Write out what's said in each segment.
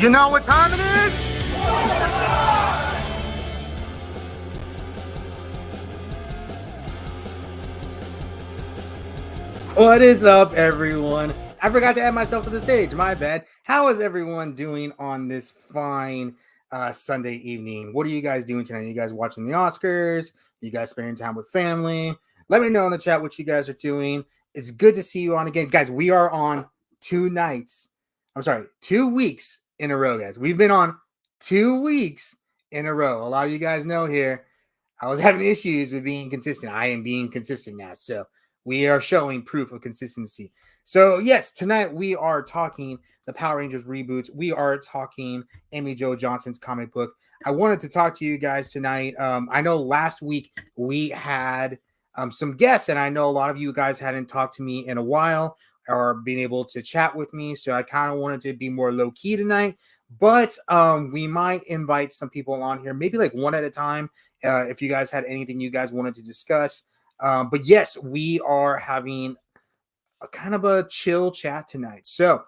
You know what time it is? What is up, everyone? I forgot to add myself to the stage. My bad. How is everyone doing on this fine Sunday evening? What are you guys doing tonight? Are you guys watching the Oscars? Are you guys spending time with family? Let me know in the chat what you guys are doing. It's good to see you on again. Guys, we are on 2 weeks in a row, guys. We've been on 2 weeks in a row. A lot of you guys know here, I was having issues with being consistent. I am being consistent now. So we are showing proof of consistency. So yes, tonight we are talking the Power Rangers reboots. We are talking Amy Jo Johnson's comic book. I wanted to talk to you guys tonight. I know last week we had some guests, and I know a lot of you guys hadn't talked to me in a while or been able to chat with me. So I kind of wanted to be more low key tonight. But we might invite some people on here, maybe like one at a time. If you guys had anything you guys wanted to discuss. But yes, we are having a kind of a chill chat tonight. So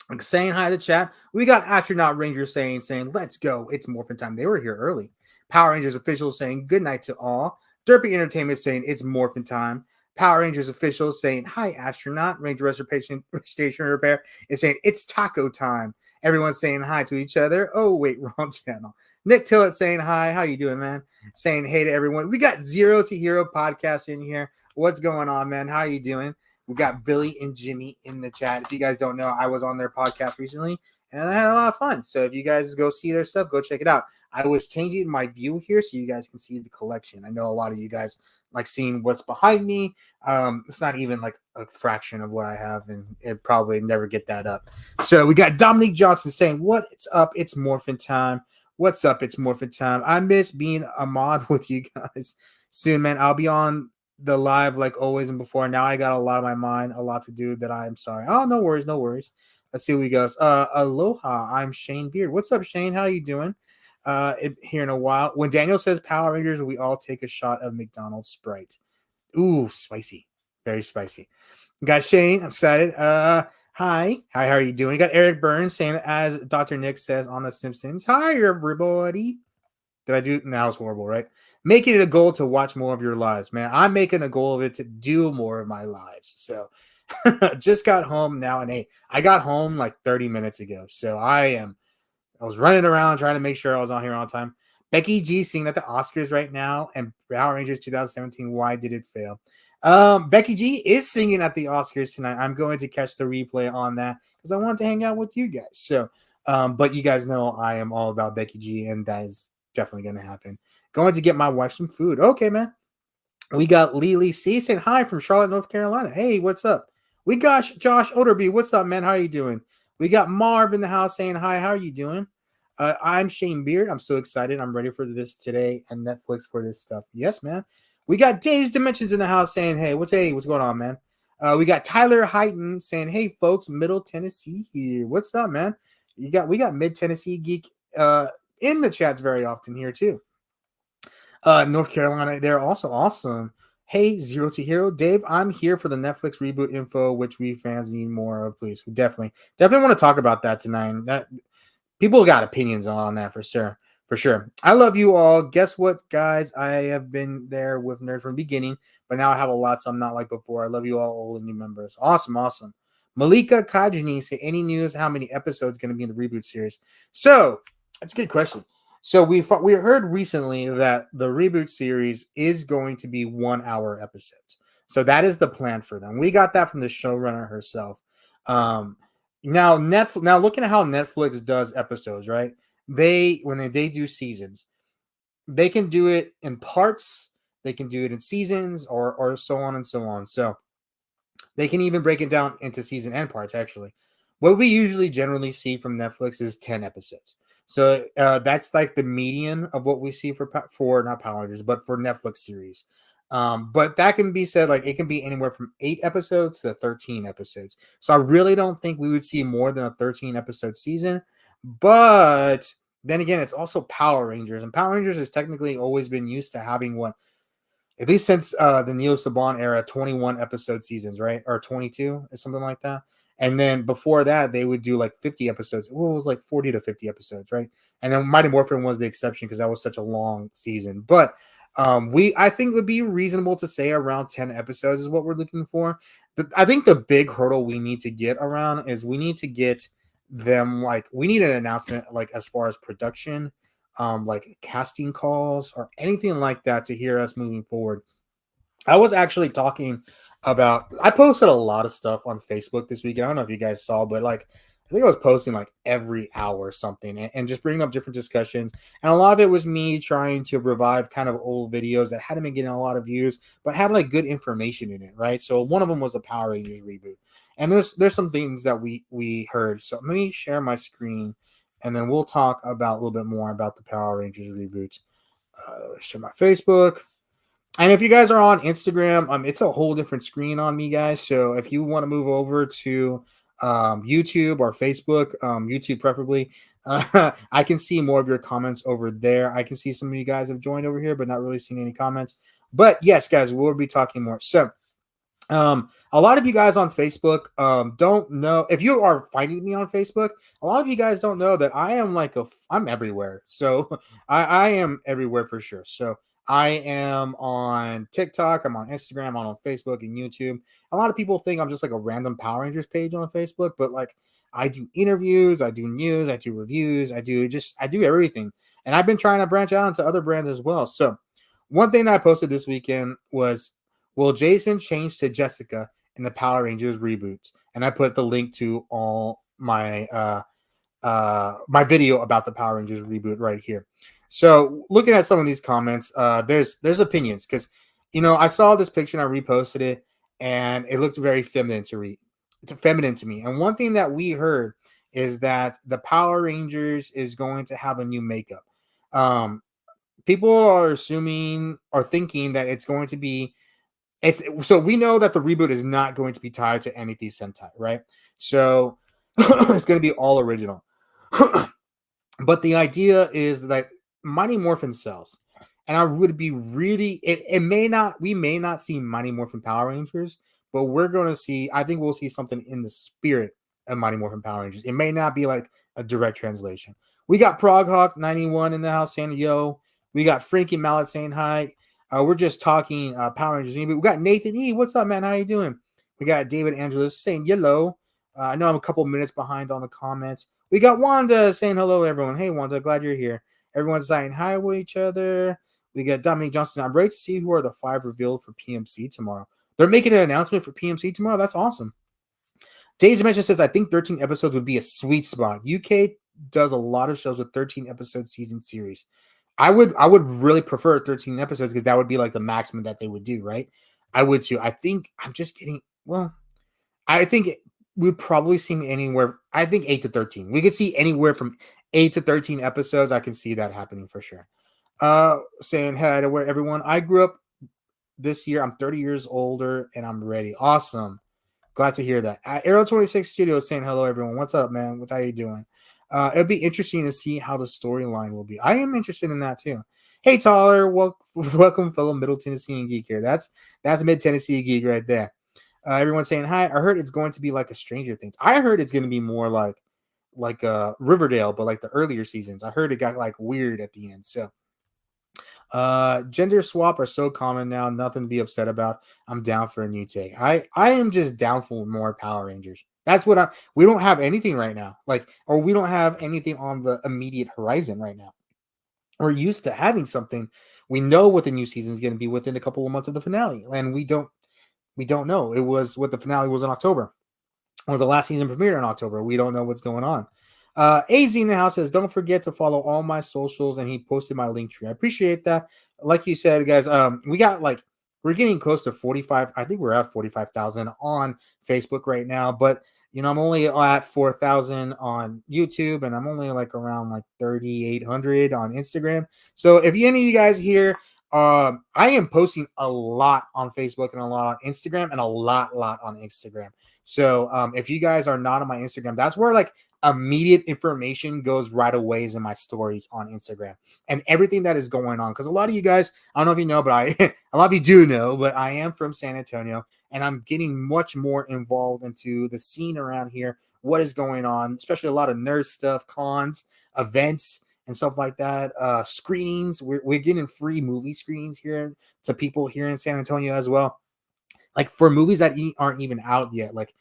I'm saying hi to the chat. We got Astronaut Rangers saying, let's go. It's Morphin time. They were here early. Power Rangers officials saying good night to all. Derpy Entertainment saying it's Morphin time. Power Rangers officials saying hi, Astronaut. Ranger Restoration Station Repair is saying it's taco time. Everyone's saying hi to each other. Oh, wait, wrong channel. Nick Tillett saying hi. How you doing, man? Saying hey to everyone. We got Zero to Hero podcast in here. What's going on, man? How are you doing? We got Billy and Jimmy in the chat. If you guys don't know, I was on their podcast recently, and I had a lot of fun. So if you guys go see their stuff, go check it out. I was changing my view here so you guys can see the collection. I know a lot of you guys like seeing what's behind me. It's not even like a fraction of what I have, and it probably never get that up. So we got Dominique Johnson saying, "What's up? It's Morphin time. What's up? It's Morphin time. I miss being a mod with you guys. Soon, man. I'll be on the live like always and before. Now I got a lot on my mind, a lot to do that I am sorry. Oh, no worries, no worries. Let's see who he goes. Aloha, I'm Shane Beard. What's up, Shane? How you doing? Here in a while. When Daniel says Power Rangers, we all take a shot of McDonald's Sprite. Ooh, spicy. Very spicy. Got Shane, I'm excited. Hi, how are you doing? You got Eric Burns saying, as Dr. Nick says on The Simpsons, hi, everybody. Did I do? Now it's horrible, right? Making it a goal to watch more of your lives, man. I'm making a goal of it to do more of my lives. So just got home now, and I got home like 30 minutes ago. So I was running around trying to make sure I was on here on time. Becky G singing at the Oscars right now, and Power Rangers 2017. Why did it fail? Becky G is singing at the Oscars tonight. I'm going to catch the replay on that because I want to hang out with you guys. So, but you guys know I am all about Becky G, and that is definitely going to happen. Going to get my wife some food. Okay, man. We got Lily C saying hi from Charlotte, North Carolina. Hey, what's up? We got Josh Oderby. What's up, man? How are you doing? We got Marv in the house saying hi. How are you doing? I'm Shane Beard. I'm so excited. I'm ready for this today and Netflix for this stuff. Yes, man. We got Dave's Dimensions in the house saying, hey, what's going on, man? We got Tyler Heighton saying, hey, folks, Middle Tennessee here. What's up, man? We got Mid Tennessee Geek in the chats very often here too. North Carolina, they're also awesome. Hey, Zero to Hero, Dave, I'm here for the Netflix reboot info, which we fans need more of, please. We definitely want to talk about that tonight. That people got opinions on that for sure. I love you all. Guess what, guys? I have been there with Nerd from the beginning, but now I have a lot, so I'm not like before. I love you all, old and new members. Awesome. Malika Kajani say, any news? How many episodes going to be in the reboot series? So that's a good question. So we heard recently that the reboot series is going to be 1 hour episodes. So that is the plan for them. We got that from the showrunner herself. Now looking at how Netflix does episodes, right? When they do seasons, they can do it in parts, they can do it in seasons, or so on and so on. So they can even break it down into season and parts. Actually, what we usually generally see from Netflix is 10 episodes. So that's like the median of what we see for not Power Rangers, but for Netflix series. But that can be said, like it can be anywhere from 8 episodes to 13 episodes. So I really don't think we would see more than a 13 episode season. But then again, it's also Power Rangers, and Power Rangers has technically always been used to having at least since the Neo Saban era, 21 episode seasons, right? Or 22 or something like that. And then before that, they would do like 50 episodes. Well, it was like 40 to 50 episodes, right? And then Mighty Morphin was the exception because that was such a long season. But I think it would be reasonable to say around 10 episodes is what we're looking for. I think the big hurdle we need to get around is we need to get them, like, we need an announcement, like, as far as production, like casting calls or anything like that to hear us moving forward. I was actually talking about, I posted a lot of stuff on Facebook this weekend. I don't know if you guys saw, but like I think I was posting like every hour or something, and just bringing up different discussions. And a lot of it was me trying to revive kind of old videos that hadn't been getting a lot of views, but had like good information in it, right? So one of them was the Power Rangers reboot. And there's some things that we heard. So let me share my screen and then we'll talk about a little bit more about the Power Rangers reboot. Share my Facebook. And if you guys are on Instagram, it's a whole different screen on me, guys. So if you want to move over to YouTube or Facebook, YouTube preferably, I can see more of your comments over there. I can see some of you guys have joined over here, but not really seeing any comments. But yes, guys, we'll be talking more. So a lot of you guys on Facebook don't know, if you are finding me on Facebook, a lot of you guys don't know that I am I'm everywhere. So I am everywhere for sure. So I am on TikTok, I'm on Instagram, I'm on Facebook and YouTube. A lot of people think I'm just like a random Power Rangers page on Facebook, but like I do interviews, I do news, I do reviews, I do everything. And I've been trying to branch out into other brands as well. So one thing that I posted this weekend was, will Jason change to Jessica in the Power Rangers reboots? And I put the link to all my my video about the Power Rangers reboot right here. So looking at some of these comments, there's opinions, because I saw this picture and I reposted it and it looked very feminine to read. It's feminine to me. And one thing that we heard is that the Power Rangers is going to have a new makeup. People are assuming or thinking that it's going to be, so we know that the reboot is not going to be tied to anything Sentai, right? So it's going to be all original. But the idea is that Mighty Morphin sells, and I would be really, we may not see Mighty Morphin Power Rangers, but we're going to see, I think we'll see something in the spirit of Mighty Morphin Power Rangers. It may not be like a direct translation. We got Proghawk 91 in the house saying yo. We got Frankie Mallet saying hi. We're just talking Power Rangers. We got Nathan E. What's up, man? How you doing? We got David Angelos saying yellow. I know I'm a couple minutes behind on the comments. We got Wanda saying hello, everyone. Hey, Wanda, glad you're here. Everyone's saying hi with each other. We got Dominic Johnson. I'm ready to see who are the 5 revealed for PMC tomorrow. They're making an announcement for PMC tomorrow. That's awesome. Days Dimension says, I think 13 episodes would be a sweet spot. UK does a lot of shows with 13 episode season series. I would really prefer 13 episodes because that would be like the maximum that they would do, right? I would too. I think I'm just kidding. Well, I think we'd probably see anywhere. I think 8 to 13. We could see anywhere from 8 to 13 episodes. I can see that happening for sure. Saying hi to where everyone. I grew up this year. I'm 30 years older and I'm ready. Awesome. Glad to hear that. Arrow 26 Studios saying hello, everyone. What's up, man? How you doing? It'll be interesting to see how the storyline will be. I am interested in that too. Hey, Tyler, welcome, fellow Middle Tennessean geek here. That's Mid Tennessee geek right there. Everyone's saying hi. I heard it's going to be like a Stranger Things. I heard it's going to be more like Riverdale, but like the earlier seasons. I heard it got like weird at the end. So gender swap are so common now, nothing to be upset about. I'm down for a new take. I am just down for more Power Rangers. That's what we don't have anything right now, or we don't have anything on the immediate horizon right now. We're used to having something. We know what the new season is going to be within a couple of months of the finale, and we don't know. It was what the finale was in October, or the last season premiered in October. We don't know what's going on. AZ in the house says, don't forget to follow all my socials, and he posted my link tree. I appreciate that. Like you said, guys, we're getting close to 45. I think we're at 45,000 on Facebook right now, but I'm only at 4,000 on YouTube, and I'm only like around like 3,800 on Instagram. So if any of you guys here, I am posting a lot on Facebook and a lot on Instagram and a lot on Instagram. So if you guys are not on my Instagram, that's where like immediate information goes right away in my stories on Instagram and everything that is going on. Because a lot of you guys, I don't know if you know, but a lot of you do know, but I am from San Antonio and I'm getting much more involved into the scene around here. What is going on, especially a lot of nerd stuff, cons, events, and stuff like that. Screenings. We're getting free movie screenings here to people here in San Antonio as well. Like for movies that aren't even out yet. Like,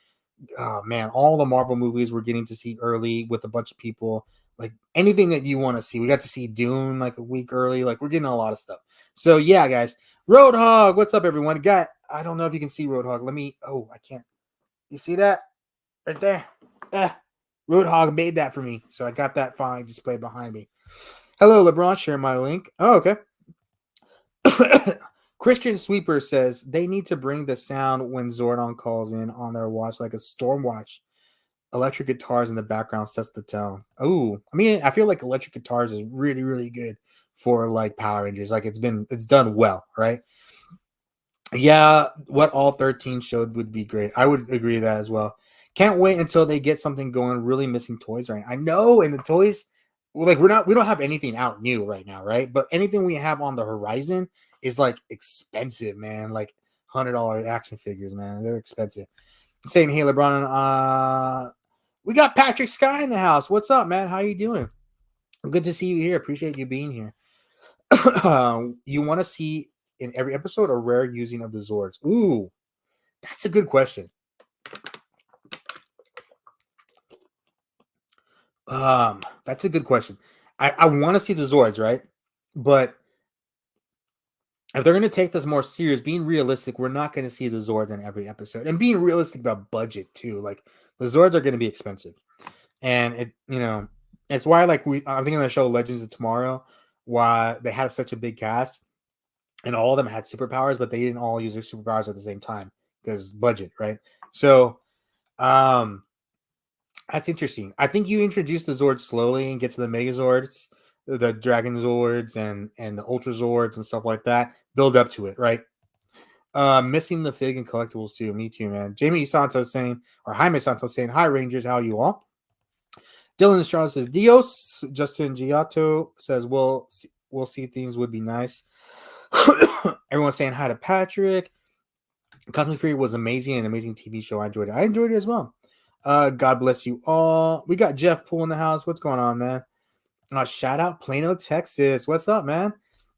oh man, all the Marvel movies we're getting to see early with a bunch of people. Like anything that you want to see. We got to see Dune like a week early. Like we're getting a lot of stuff. So yeah, guys. Roadhog, what's up, everyone? I don't know if you can see Roadhog. I can't. You see that? Right there. Roadhog made that for me. So I got that finally displayed behind me. Hello, LeBron. Share my link. Oh, okay. Christian Sweeper says they need to bring the sound when Zordon calls in on their watch, like a storm watch. Electric guitars in the background sets the tone. Oh, I mean, I feel like electric guitars is really, really good for like Power Rangers. Like it's done well, right? Yeah, what all 13 showed would be great. I would agree with that as well. Can't wait until they get something going. Really missing toys right now. I know, and the toys, like we don't have anything out new right now, right? But anything we have on the horizon is like expensive, man. Like $100 action figures, man. They're expensive. Saying, hey, LeBron, we got Patrick Sky in the house. What's up, man? How you doing? Good to see you here. Appreciate you being here. You want to see in every episode a rare using of the Zords? Ooh, that's a good question. That's a good question. I want to see the Zords, right? But if they're going to take this more serious, being realistic, we're not going to see the Zords in every episode. And being realistic about budget too. Like the Zords are going to be expensive. And it's why I'm thinking of the show Legends of Tomorrow, why they had such a big cast and all of them had superpowers, but they didn't all use their superpowers at the same time because budget, right? So that's interesting. I think you introduce the Zords slowly and get to the Megazords, the Dragon Zords, and the Ultra Zords and stuff like that. Build up to it, right? Missing the fig and collectibles too. Me too, man. Jamie Santos saying, or Jaime Santos saying, "Hi Rangers, how you all?" Dylan Estrada says, "Dios." Justin Giotto says, we'll see things would be nice." Everyone's saying hi to Patrick. Cosmic Fury was amazing, an amazing TV show. I enjoyed it. I enjoyed it as well. God bless you all. We got Jeff Poole in the house. What's going on, man? Shout out Plano, Texas. What's up, man?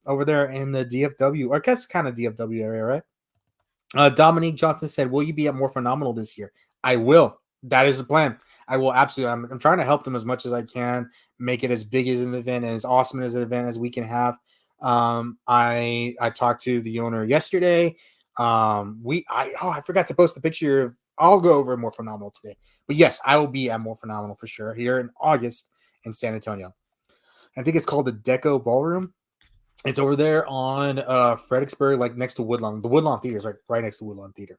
Over there in the DFW, or I guess kind of DFW area, right? Dominique Johnson said, "Will you be at More Phenomenal this year?" I will. That is the plan. I will absolutely. I'm trying to help them as much as I can, make it as big as an event and as awesome as an event as we can have. I talked to the owner yesterday. I forgot to post the picture. I'll go over More Phenomenal today. But yes, I will be at More Phenomenal for sure here in August in San Antonio. I think it's called the Deco Ballroom. It's over there on Fredericksburg, like next to Woodlawn. The Woodlawn Theater is right next to Woodlawn Theater.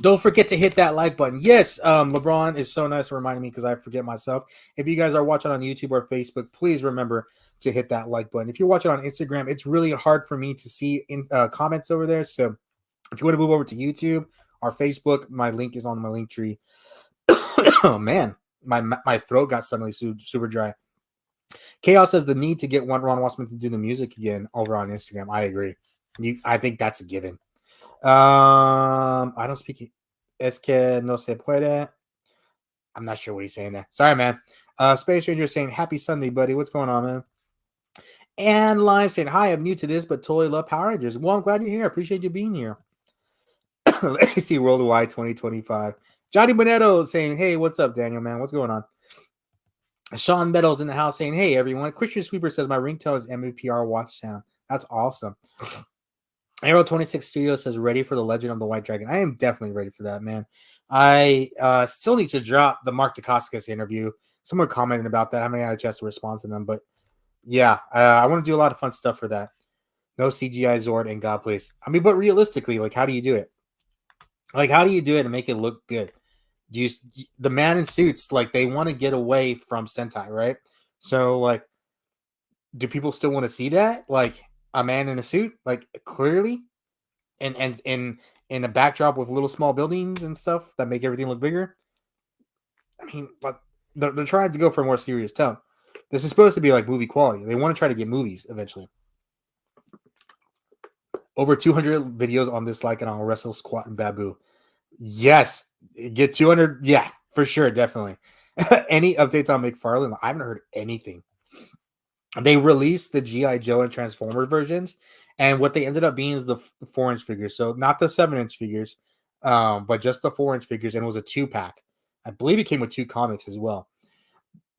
Don't forget to hit that like button. Yes, LeBron is so nice for reminding me because I forget myself. If you guys are watching on YouTube or Facebook, please remember to hit that like button. If you're watching on Instagram, it's really hard for me to see comments over there. So if you want to move over to YouTube or Facebook, my link is on my link tree. Oh man, my throat got suddenly super dry. Chaos says the need to get Ron Wassman to do the music again over on Instagram. I agree. I think that's a given. I don't speak. Es que no se puede. I'm not sure what he's saying there. Sorry, man. Space Ranger saying happy Sunday, buddy. What's going on, man? And Live saying hi. I'm new to this, but totally love Power Rangers. Well, I'm glad you're here. I appreciate you being here. Let me see Worldwide 2025. Johnny Bonetto saying, hey, what's up, Daniel, man? What's going on? Sean Meadows in the house saying, hey, everyone. Christian Sweeper says my ringtone is MVPR watch sound. That's awesome. Arrow 26 Studio says ready for the Legend of the White Dragon. I am definitely ready for that, man. I still need to drop the Mark Dacascos interview. Someone commented about that. I haven't had a chance to respond to them, but yeah, I want to do a lot of fun stuff for that. No CGI Zord and God, please. I mean, but realistically, like, how do you do it? Like, how do you do it and make it look good? The man in suits, like, they want to get away from Sentai, right? So, like, do people still want to see that? Like, a man in a suit, like, clearly, and in a backdrop with little small buildings and stuff that make everything look bigger. I mean, but they're trying to go for a more serious tone. This is supposed to be like movie quality. They want to try to get movies eventually. Over 200 videos on this like and on Wrestle Squat and Babu. Yes, get 200. Yeah, for sure, definitely. Any updates on McFarlane? I haven't heard anything. They released the GI Joe and Transformer versions, and what they ended up being is the 4-inch figures. So not the 7-inch figures, but just the 4-inch figures, and it was a 2-pack. I believe it came with 2 comics as well.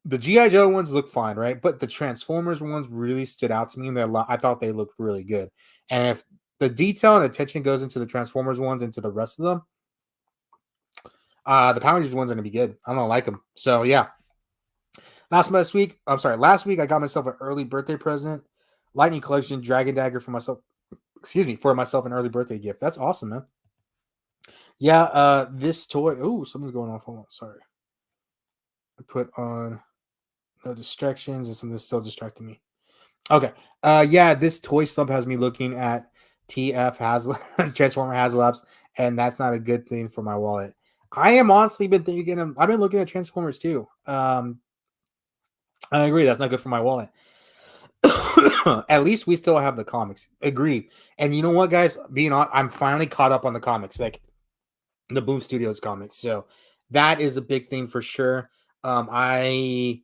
The GI Joe ones look fine, right? But the Transformers ones really stood out to me, and I thought they looked really good. And if the detail and attention goes into the Transformers ones into the rest of them, the Power Rangers ones are gonna be good. I don't like them. So yeah. Last week I got myself an early birthday present, Lightning Collection Dragon Dagger for myself. Excuse me, for myself an early birthday gift. That's awesome, man. Yeah, this toy. Oh, something's going off. Hold on, sorry. I put on no distractions and something's still distracting me. Okay. Yeah, this toy slump has me looking at TF Haslab Transformer Haslabs, and that's not a good thing for my wallet. I am honestly been thinking I've been looking at Transformers too. I agree, that's not good for my wallet. At least we still have the comics. Agreed. And you know what, guys? Being on, I'm finally caught up on the comics, like the Boom Studios comics. So that is a big thing for sure. I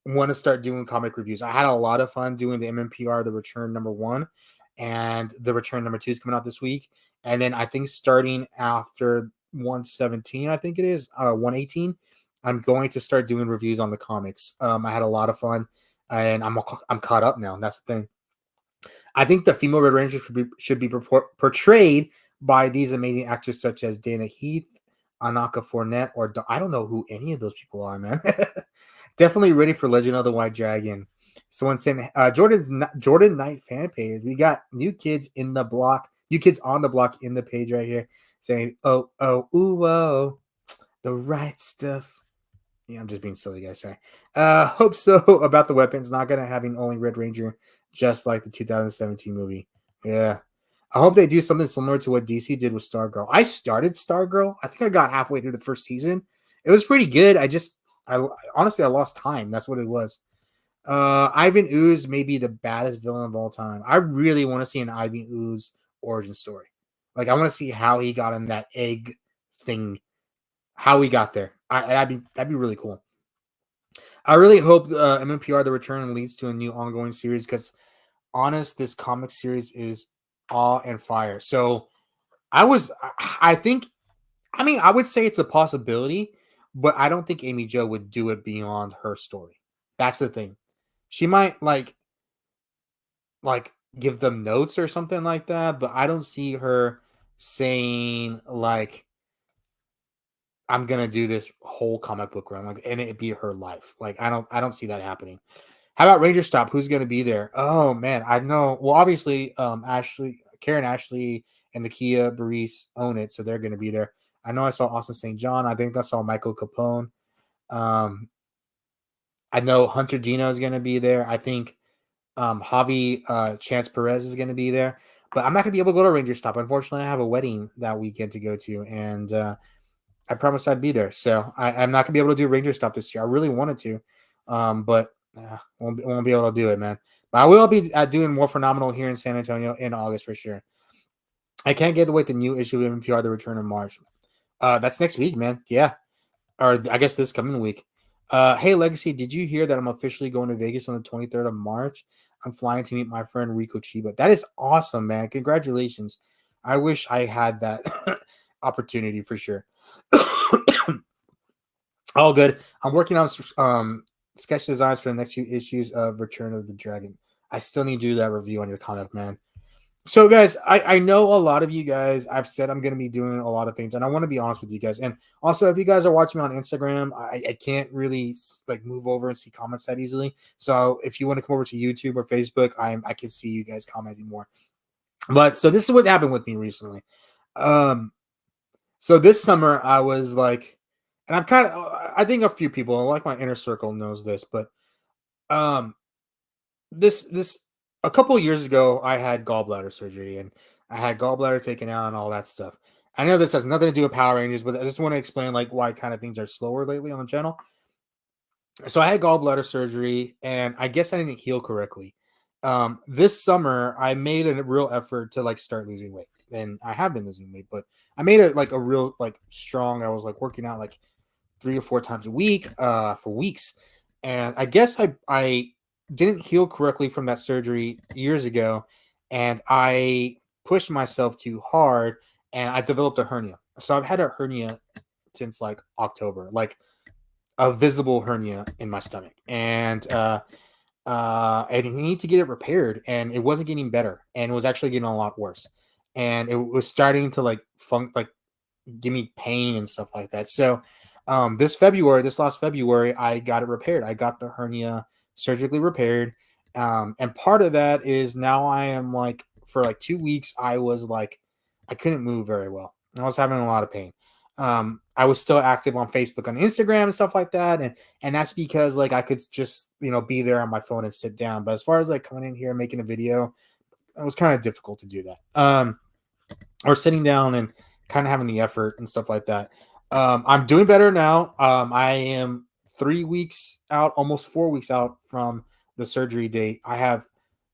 want to start doing comic reviews. I had a lot of fun doing the MMPR, the Return #1, and the Return #2 is coming out this week. And then I think starting after 117, I think it is 118, I'm going to start doing reviews on the comics. I had a lot of fun, and I'm caught up now. That's the thing. I think the female Red Ranger should be portrayed by these amazing actors such as Dana Heath, Anaka Fournette, or I don't know who any of those people are, man. Definitely ready for Legend of the White Dragon. Someone saying Jordan Knight fan page. We got new kids in the block, new kids on the block in the page right here saying, "Oh, oh, ooh, oh, the right stuff." Yeah, I'm just being silly, guys. Sorry. Hope so about the weapons. Not gonna having only Red Ranger, just like the 2017 movie. Yeah. I hope they do something similar to what DC did with Stargirl. I started Stargirl. I think I got halfway through the first season. It was pretty good. I honestly I lost time. That's what it was. Ivan Ooze may be the baddest villain of all time. I really want to see an Ivan Ooze origin story. Like I want to see how he got in that egg thing, how he got there. That'd be really cool. I really hope MMPR The Return leads to a new ongoing series because, honest, this comic series is awe and fire. So I think, I mean, I would say it's a possibility, but I don't think Amy Jo would do it beyond her story. That's the thing. She might like give them notes or something like that, but I don't see her saying like I'm gonna do this whole comic book run, like, and it be her life. Like, I don't see that happening. How about Ranger Stop? Who's gonna be there? Oh man, I know. Well, obviously, Karen Ashley, and Nakia Baris own it, so they're gonna be there. I know I saw Austin St. John. I think I saw Michael Capone. Um, I know Hunter Dino is gonna be there. I think Javi Chance Perez is gonna be there. But I'm not gonna be able to go to Ranger Stop. Unfortunately, I have a wedding that weekend to go to, and I promised I'd be there. So I'm not gonna be able to do Ranger Stop this year. I really wanted to, but won't be able to do it, man. But I will be doing more phenomenal here in San Antonio in August for sure. I can't get to wait the new issue of NPR, The Return of March. That's next week, man. Yeah, or I guess this coming week. Hey Legacy, did you hear that I'm officially going to Vegas on the 23rd of March? I'm flying to meet my friend Rico Chiba. That is awesome, man. Congratulations. I wish I had that opportunity for sure. All good. I'm working on sketch designs for the next few issues of Return of the Dragon. I still need to do that review on your comic, man. So, guys, I know a lot of you guys. I've said I'm going to be doing a lot of things, and I want to be honest with you guys. And also, if you guys are watching me on Instagram, I can't really like move over and see comments that easily. So, if you want to come over to YouTube or Facebook, I can see you guys commenting more. But so this is what happened with me recently. Um, so this summer I was like, and I think a few people, like my inner circle, knows this, but um, this a couple of years ago I had gallbladder surgery and I had gallbladder taken out and all that stuff. I know this has nothing to do with Power Rangers, but I just want to explain like why kind of things are slower lately on the channel. So I had gallbladder surgery, and I guess I didn't heal correctly. This summer I made a real effort to like start losing weight, and I have been losing weight, but I made it like a real like strong. I was like working out like 3 or 4 times a week for weeks, and I guess I didn't heal correctly from that surgery years ago, and I pushed myself too hard, and I developed a hernia. So I've had a hernia since like October, like a visible hernia in my stomach, and I need to get it repaired, and it wasn't getting better, and it was actually getting a lot worse, and it was starting to like give me pain and stuff like that. So this last February, I got it repaired. I got the hernia surgically repaired. And part of that is now I am like, for like 2 weeks, I was like, I couldn't move very well. I was having a lot of pain. I was still active on Facebook and Instagram and stuff like that. And that's because like I could just, be there on my phone and sit down. But as far as like coming in here and making a video, it was kind of difficult to do that. Or sitting down and kind of having the effort and stuff like that. I'm doing better now. I am 3 weeks out, almost 4 weeks out from the surgery date. I have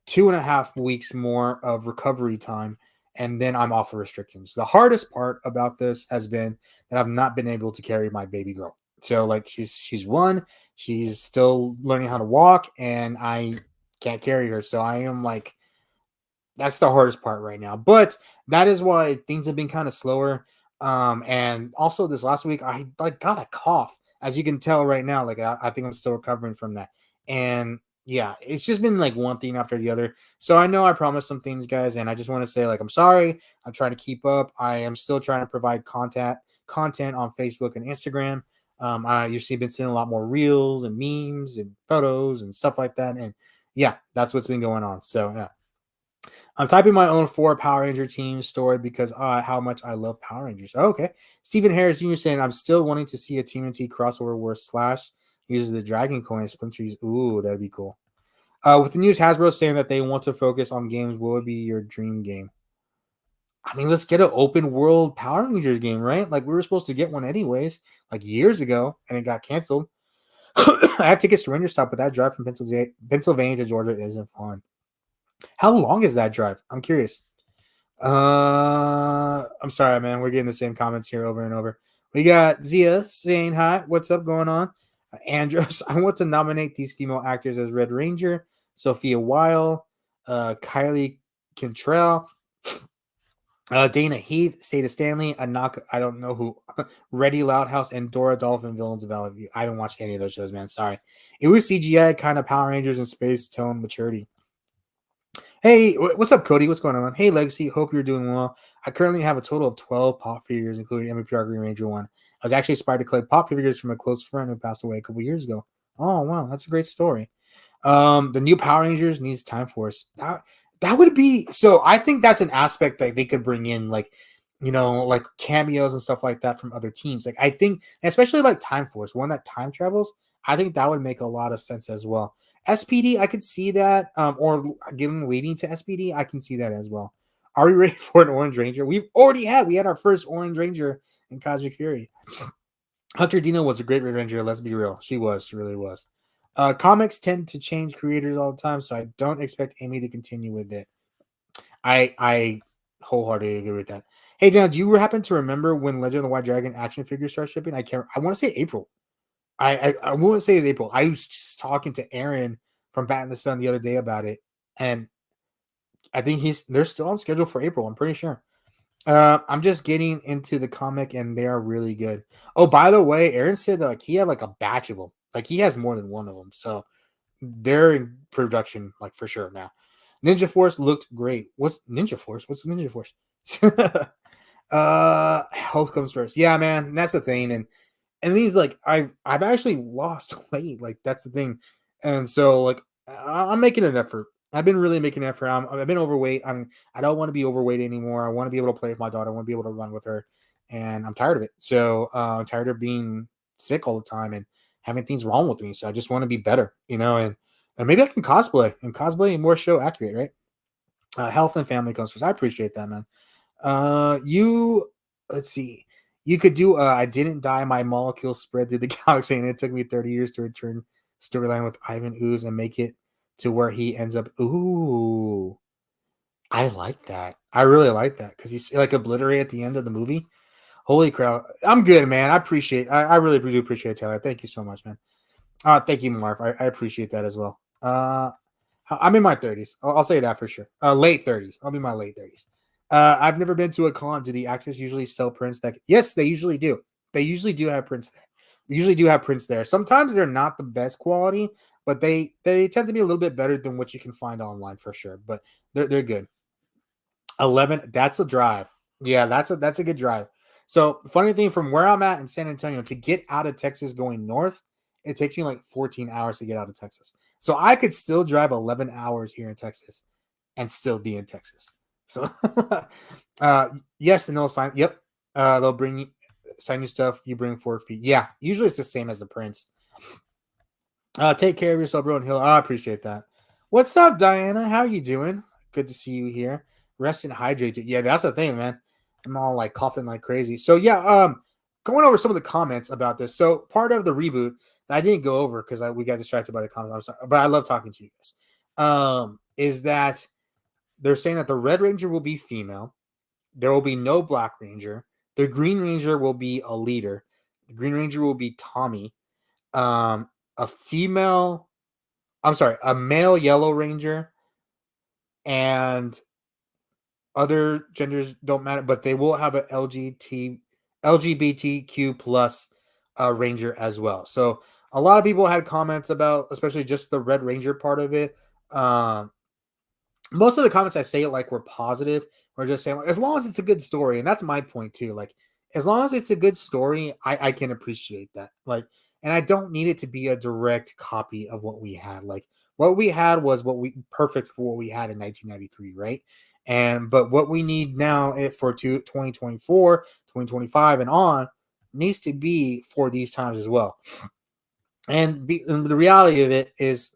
2.5 weeks more of recovery time, and then I'm off of restrictions. The hardest part about this has been that I've not been able to carry my baby girl. So like she's one, she's still learning how to walk, and I can't carry her. So I am like, that's the hardest part right now. But that is why things have been kind of slower. And also this last week, I like got a cough, as you can tell right now. Like I think I'm still recovering from that. And yeah, it's just been like one thing after the other. So I know I promised some things, guys, and I just want to say like I'm sorry. I'm trying to keep up. I am still trying to provide content on Facebook and Instagram. I usually been seeing a lot more reels and memes and photos and stuff like that. And yeah, that's what's been going on. So yeah. I'm typing my own 4 Power Ranger team story because how much I love Power Rangers. Oh, okay. Stephen Harris Jr. saying, I'm still wanting to see a TMNT crossover where Slash uses the Dragon Coin and Splinter uses. Ooh, that'd be cool. With the news, Hasbro saying that they want to focus on games. What would be your dream game? I mean, let's get an open world Power Rangers game, right? Like we were supposed to get one anyways, like years ago, and it got canceled. I have tickets to Ranger Stop, but that drive from Pennsylvania to Georgia isn't fun. How long is that drive? I'm curious. I'm sorry, man. We're getting the same comments here over and over. We got Zia saying hi. What's up going on? Andros, I want to nominate these female actors as Red Ranger, Sophia Weil, Kylie Cantrell, Dana Heath, Sada Stanley, Anaka, I don't know who, Reddy Loudhouse, and Dora Dolphin, Villains of Valley View. I haven't watched any of those shows, man. Sorry. It was CGI, kind of Power Rangers in space, tone, maturity. Hey, what's up, Cody? What's going on? Hey, Legacy. Hope you're doing well. I currently have a total of 12 pop figures, including MVPR Green Ranger one. I was actually inspired to collect pop figures from a close friend who passed away a couple years ago. Oh, wow. That's a great story. The new Power Rangers needs Time Force. That would be so. I think that's an aspect that they could bring in, like like cameos and stuff like that from other teams. Like I think, especially like Time Force, one that time travels. I think that would make a lot of sense as well. SPD, I could see that, or getting leading to SPD, I can see that as well. Are we ready for an Orange Ranger? We had our first Orange Ranger in Cosmic Fury. Hunter Dino was a great Red Ranger. Let's be real, she really was. Comics tend to change creators all the time, so I don't expect Amy to continue with it. I wholeheartedly agree with that. Hey, Dan, do you happen to remember when Legend of the White Dragon action figures start shipping? I want to say April. I won't say April. I was just talking to Aaron from Bat in the Sun the other day about it, and I think they're still on schedule for April. I'm pretty sure. I'm just getting into the comic, and they are really good. Oh, by the way, Aaron said that like he had like a batch of them. Like he has more than one of them, so they're in production, like for sure now. Ninja Force looked great. What's Ninja Force? What's Ninja Force? Health comes first. Yeah, man, that's the thing, and these like I've actually lost weight. Like that's the thing, and so like I'm making an effort. I've been really making an effort. I've been overweight. I don't want to be overweight anymore. I want to be able to play with my daughter. I want to be able to run with her, and I'm tired of it. So I'm tired of being sick all the time and having things wrong with me. So I just want to be better, and maybe I can cosplay and cosplay more show accurate, right? Health and family comes first. I appreciate that, man. You let's see. You could do I didn't die, my molecule spread through the galaxy, and it took me 30 years to return storyline with Ivan Ooze and make it to where he ends up. Ooh, I like that. I really like that because he's like obliterate at the end of the movie. Holy crap. I'm good, man. I really do appreciate it, Taylor. Thank you so much, man. Thank you, Marv. I appreciate that as well. I'm in my 30s. I'll say that for sure. Late 30s. I'll be in my late 30s. I've never been to a con. Do the actors usually sell prints? That yes, they usually do. They usually do have prints there. We usually do have prints there. Sometimes they're not the best quality, but they tend to be a little bit better than what you can find online for sure. But they're good. 11. That's a drive. Yeah, that's a good drive. So funny thing, from where I'm at in San Antonio to get out of Texas going north, it takes me like 14 hours to get out of Texas. So I could still drive 11 hours here in Texas and still be in Texas. So yes, and they'll sign. Yep. They'll bring you sign you stuff, you bring 4 feet. Yeah, usually it's the same as the prints. Take care of yourself, bro, and he'll. I appreciate that. What's up, Diana? How you doing? Good to see you here. Rest and hydrate. Yeah, that's the thing, man. I'm all like coughing like crazy. So yeah, going over some of the comments about this. So part of the reboot that I didn't go over because we got distracted by the comments. I'm sorry, but I love talking to you guys. Is that they're saying that the Red Ranger will be female. There will be no Black Ranger. The Green Ranger will be a leader. The Green Ranger will be Tommy. Um, a female I'm sorry, a male Yellow Ranger, and other genders don't matter, but they will have a LGBTQ plus Ranger as well. So a lot of people had comments about, especially just the Red Ranger part of it. Um, Most of the comments I say like were positive. We're just saying like, as long as it's a good story, and that's my point too. Like as long as it's a good story, I can appreciate that. Like, and I don't need it to be a direct copy of what we had. Like what we had was what we perfect for what we had in 1993, right? And but what we need now for 2024, 2025 and on needs to be for these times as well. And the reality of it is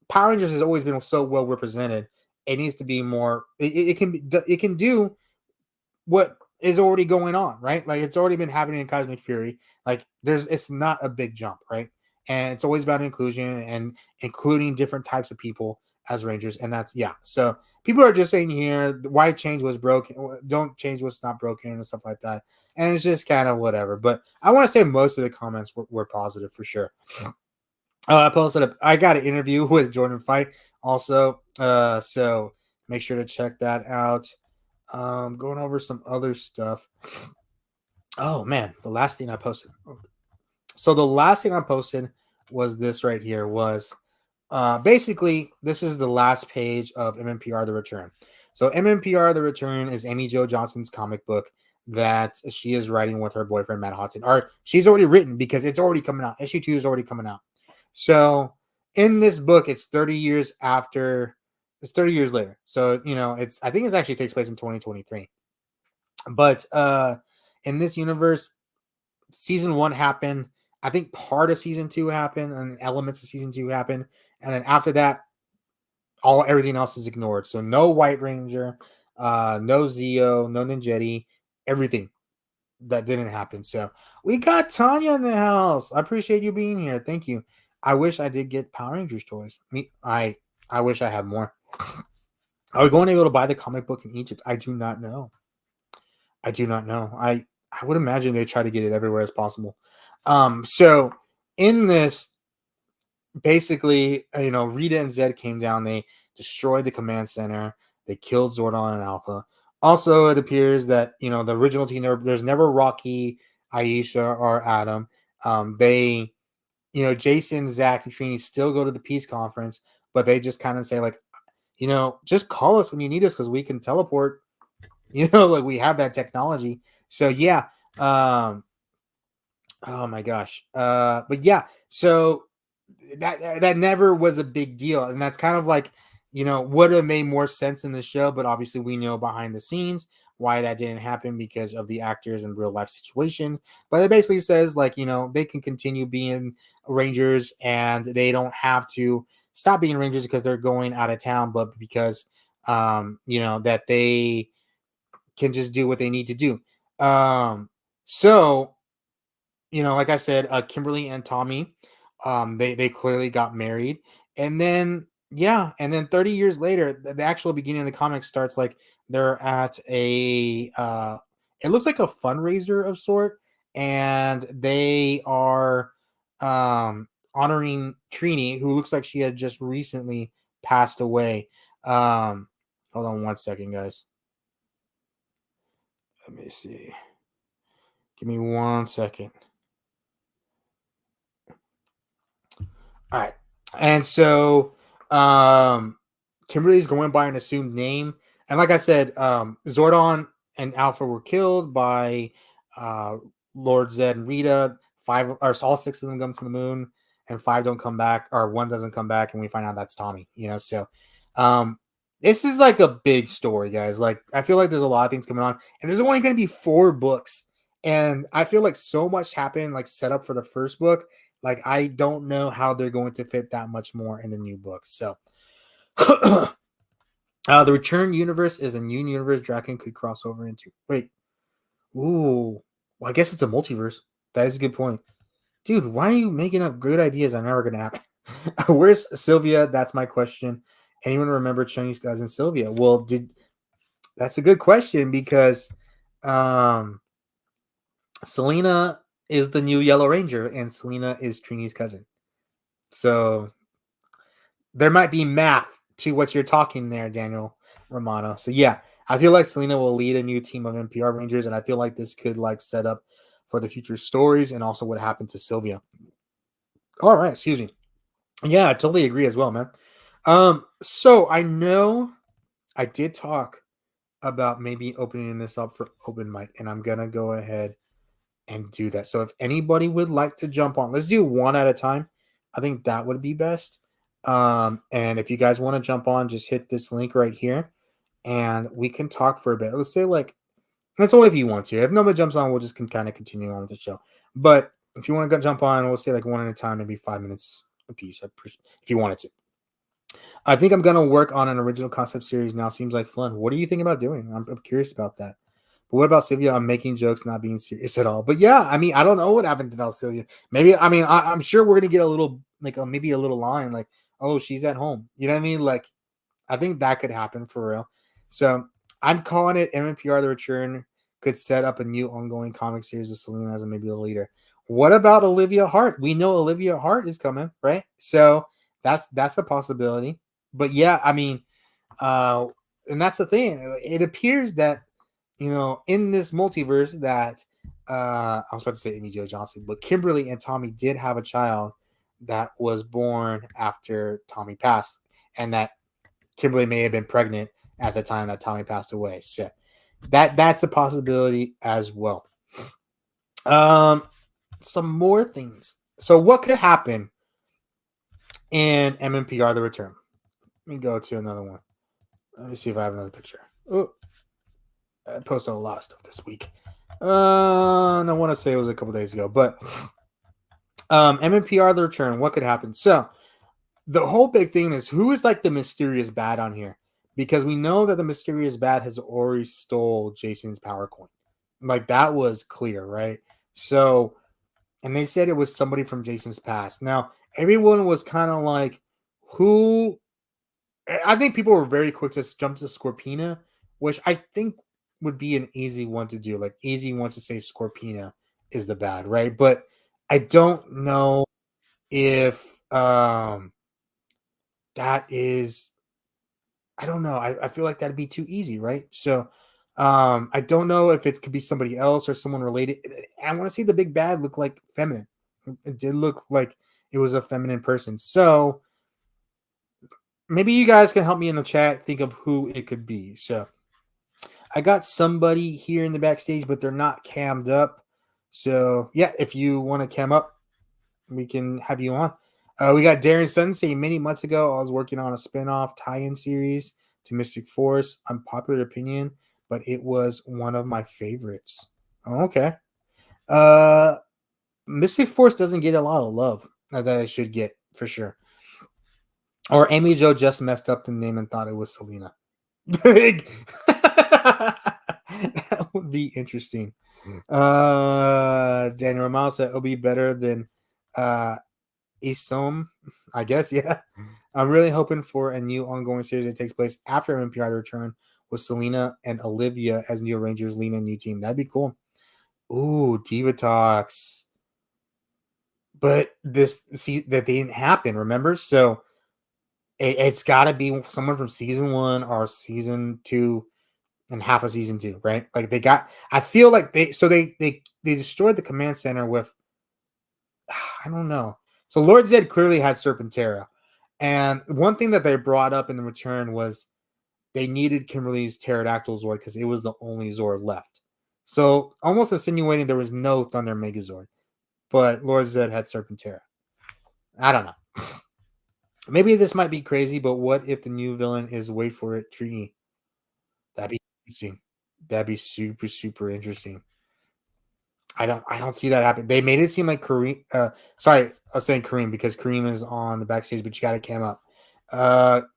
Power Rangers has always been so well represented. It needs to be more. It can do what is already going on, right? Like it's already been happening in Cosmic Fury. Like it's not a big jump, right? And it's always about inclusion and including different types of people as Rangers, and that's yeah. So people are just saying here why change was broken, don't change what's not broken, and stuff like that. And it's just kind of whatever. But I want to say most of the comments were positive for sure. I posted I got an interview with Jordan Fight also. So make sure to check that out. Going over some other stuff. Oh man, the last thing I posted. So the last thing I posted was this right here was basically this is the last page of MMPR The Return. So MMPR The Return is Amy Jo Johnson's comic book that she is writing with her boyfriend Matt Hudson. Or she's already written because it's already coming out. Issue 2 is already coming out. So in this book, it's 30 years after. It's 30 years later. So I think it actually takes place in 2023. But in this universe, season 1 happened. I think part of season 2 happened, and elements of season 2 happened, and then after that, everything else is ignored. So no White Ranger, no Zeo, no Ninjetti, everything that didn't happen. So we got Tanya in the house. I appreciate you being here. Thank you. I wish I did get Power Rangers toys. I wish I had more. Are we going to be able to buy the comic book in Egypt? I do not know. I do not know. I would imagine they try to get it everywhere as possible. So in this, basically, Rita and Zed came down. They destroyed the command center. They killed Zordon and Alpha. Also, it appears that the original team. There's never Rocky, Aisha, or Adam. They, Jason, Zach, and Trini still go to the peace conference, but they just kind of say like, just call us when you need us because we can teleport. Like we have that technology. So yeah. Oh my gosh. But yeah. So that never was a big deal, and that's kind of like would have made more sense in the show, but obviously we know behind the scenes why that didn't happen because of the actors and real life situations. But it basically says like they can continue being Rangers and they don't have to stop being Rangers because they're going out of town, but because that they can just do what they need to do. So like I said, Kimberly and Tommy, they clearly got married, and then and then 30 years later, the actual beginning of the comic starts like they're at a it looks like a fundraiser of sort, and they are honoring Trini, who looks like she had just recently passed away. Hold on one second, guys. Let me see. Give me 1 second. All right. And so Kimberly's going by an assumed name. And like I said, Zordon and Alpha were killed by uh Lord Zed and Rita. Five or all six of them come to the moon, and five don't come back, or one doesn't come back, and we find out that's Tommy, So this is like a big story, guys. Like, I feel like there's a lot of things coming on, and there's only gonna be 4 books. And I feel like so much happened, like set up for the first book. Like, I don't know how they're going to fit that much more in the new book. So, the Return universe is a new universe Draken could cross over into. Wait. Ooh. Well, I guess it's a multiverse. That is a good point. Dude, why are you making up great ideas that are never going to happen? Where's Sylvia? That's my question. Anyone remember Chinese cousin Sylvia? Well, that's a good question because Selena is the new Yellow Ranger, and Selena is Trini's cousin. So there might be math to what you're talking there, Daniel Romano. So yeah, I feel like Selena will lead a new team of NPR Rangers, and I feel like this could like set up for the future stories and also what happened to Sylvia. All right, excuse me. Yeah, I totally agree as well, man. So I know I did talk about maybe opening this up for open mic, and I'm gonna go ahead and do that. So if anybody would like to jump on, let's do one at a time. I think that would be best. And if you guys want to jump on, just hit this link right here and we can talk for a bit. Let's say like that's only if you want to. If nobody jumps on, we'll just kind of continue on with the show. But if you want to jump on, we'll say like one at a time, maybe 5 minutes a piece. If you wanted to. I think I'm gonna work on an original concept series now. Seems like fun. What do you think about doing? I'm curious about that. But what about Sylvia? I'm making jokes, not being serious at all. But yeah, I mean, I don't know what happened to Valsylvia. Maybe, I mean, I'm sure we're gonna get a little, like, maybe a little line, like, "Oh, she's at home." You know what I mean? Like, I think that could happen for real. So I'm calling it MNPR The Return could set up a new ongoing comic series with Selena as maybe the leader. What about Olivia Hart? We know Olivia Hart is coming, right? So that's a possibility. But yeah, I mean, and that's the thing. It appears that in this multiverse that I was about to say Amy Jo Johnson, but Kimberly and Tommy did have a child that was born after Tommy passed, and that Kimberly may have been pregnant at the time that Tommy passed away. So that's a possibility as well. Some more things. So what could happen in MMPR The Return? Let me go to another one. Let me see if I have another picture. Oh, I posted a lot of stuff this week. I want to say it was a couple days ago, but MMPR The Return, what could happen? So the whole big thing is who is like the mysterious bad on here? Because we know that the mysterious bad has already stole Jason's power coin. Like that was clear, right? So, and they said it was somebody from Jason's past. Now, everyone was kind of like, who? I think people were very quick to jump to Scorpina, which I think would be an easy one to do. Like, easy one to say Scorpina is the bad, right? But I don't know if that is, I don't know. I feel like that'd be too easy, right? So I don't know if it could be somebody else or someone related. I want to see the big bad look like feminine. It did look like it was a feminine person. So maybe you guys can help me in the chat think of who it could be. So I got somebody here in the backstage, but they're not cammed up. So yeah, if you want to cam up, we can have you on. We got Darren Sutton saying many months ago, I was working on a spinoff tie-in series to Mystic Force. Unpopular opinion, but it was one of my favorites. Oh, okay. Mystic Force doesn't get a lot of love that it should get for sure. Or Amy Jo just messed up the name and thought it was Selena. That would be interesting. Daniel Romano said it'll be better than uh Isom, I guess. Yeah, I'm really hoping for a new ongoing series that takes place after MPI return with Selena and Olivia as new Rangers lead a new team. That'd be cool. Ooh, Diva Talks. But this see that didn't happen, remember? So it's got to be someone from season 1 or season 2 and half of season 2, right? Like they got. I feel like they destroyed the command center with. I don't know. So Lord Zed clearly had Serpentera, and one thing that they brought up in the return was they needed Kimberly's pterodactyl Zord because it was the only Zord left. So almost insinuating there was no Thunder Megazord, but Lord Zed had Serpentera. I don't know. Maybe this might be crazy, but what if the new villain is wait for it, Trini? That'd be interesting. That'd be super, super interesting. I don't see that happen. They made it seem like Kareem. Sorry, I was saying Kareem because Kareem is on the backstage, but you got to cam up.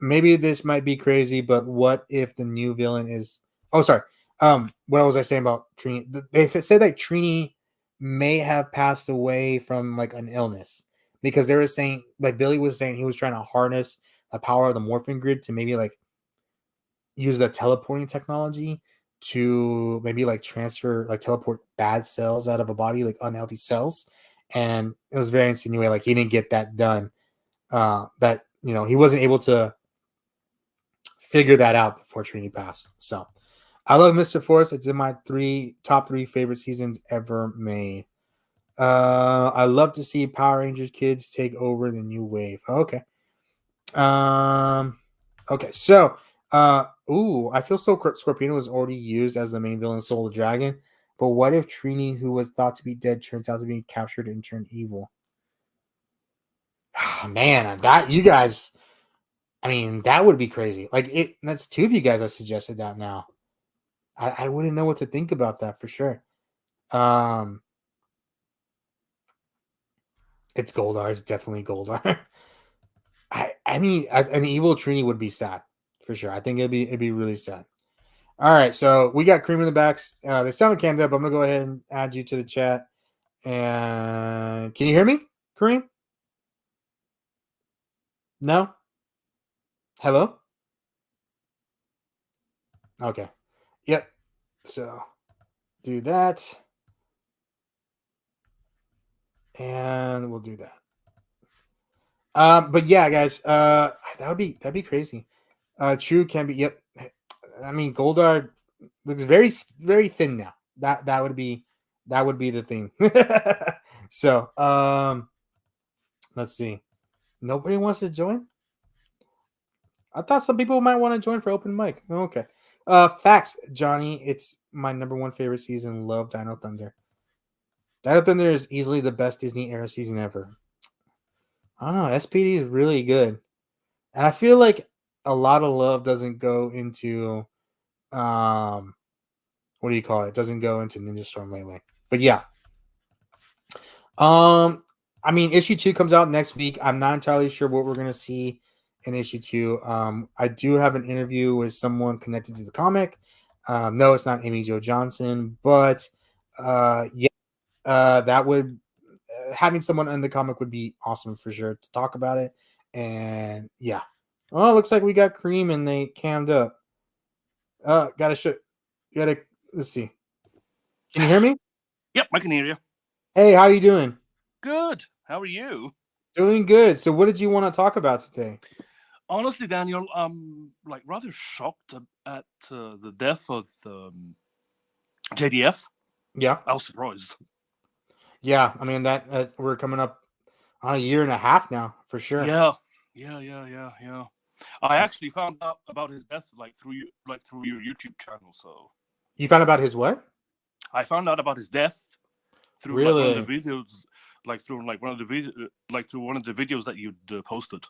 Maybe this might be crazy, but what if the new villain is? Oh, sorry. What was I saying about Trini? They said that Trini may have passed away from like an illness because they were saying, like Billy was saying, he was trying to harness the power of the morphing grid to maybe like use the teleporting technology to maybe like transfer like teleport bad cells out of a body, like unhealthy cells. And it was very insinuating, like he didn't get that done. That he wasn't able to figure that out before Trini passed. So I love Mr. Force. It's in my top three favorite seasons ever made. I love to see Power Rangers kids take over the new wave. Okay. Um okay, so I feel so Scorpino was already used as the main villain of Soul of the Dragon, but what if Trini, who was thought to be dead, turns out to be captured and turned evil? Man, that you guys, I mean, that would be crazy. Like that's two of you guys that suggested that now. I wouldn't know what to think about that for sure. Um it's Goldar, it's definitely Goldar. I mean an evil Trini would be sad for sure. I think it'd be really sad. All right, so we got Cream in the backs. They still haven't cammed up. I'm gonna go ahead and add you to the chat. And can you hear me, Kareem? No. Hello. Okay. Yep. So do that, and we'll do that. But yeah, guys. That'd be crazy. True can be. Yep. I mean, Goldar looks very very thin now. That would be the thing. So let's see. Nobody wants to join. I thought some people might want to join for open mic. Okay. Facts, Johnny. It's my number one favorite season. Love Dino Thunder. Dino Thunder is easily the best Disney era season ever. I don't know. SPD is really good. And I feel like a lot of love doesn't go into what do you call it? Doesn't go into Ninja Storm lately. But yeah. Um I mean issue 2 comes out next week. I'm not entirely sure what we're gonna see in issue 2. I do have an interview with someone connected to the comic. No, it's not Amy Jo Johnson, but yeah, that would having someone in the comic would be awesome for sure to talk about it. And yeah. Well, it looks like we got Cream and they cammed up. Gotta let's see. Can you hear me? Yep, I can hear you. Hey, how are you doing? Good. How are you? Doing good. So what did you want to talk about today? Honestly, Daniel, I'm like rather shocked at the death of JDF. Yeah. I was surprised. Yeah, I mean that we're coming up on a year and a half now for sure. Yeah. I actually found out about his death through your YouTube channel. So You found about his what? I found out about his death through like one of the Really? videos, through one of the videos that you posted.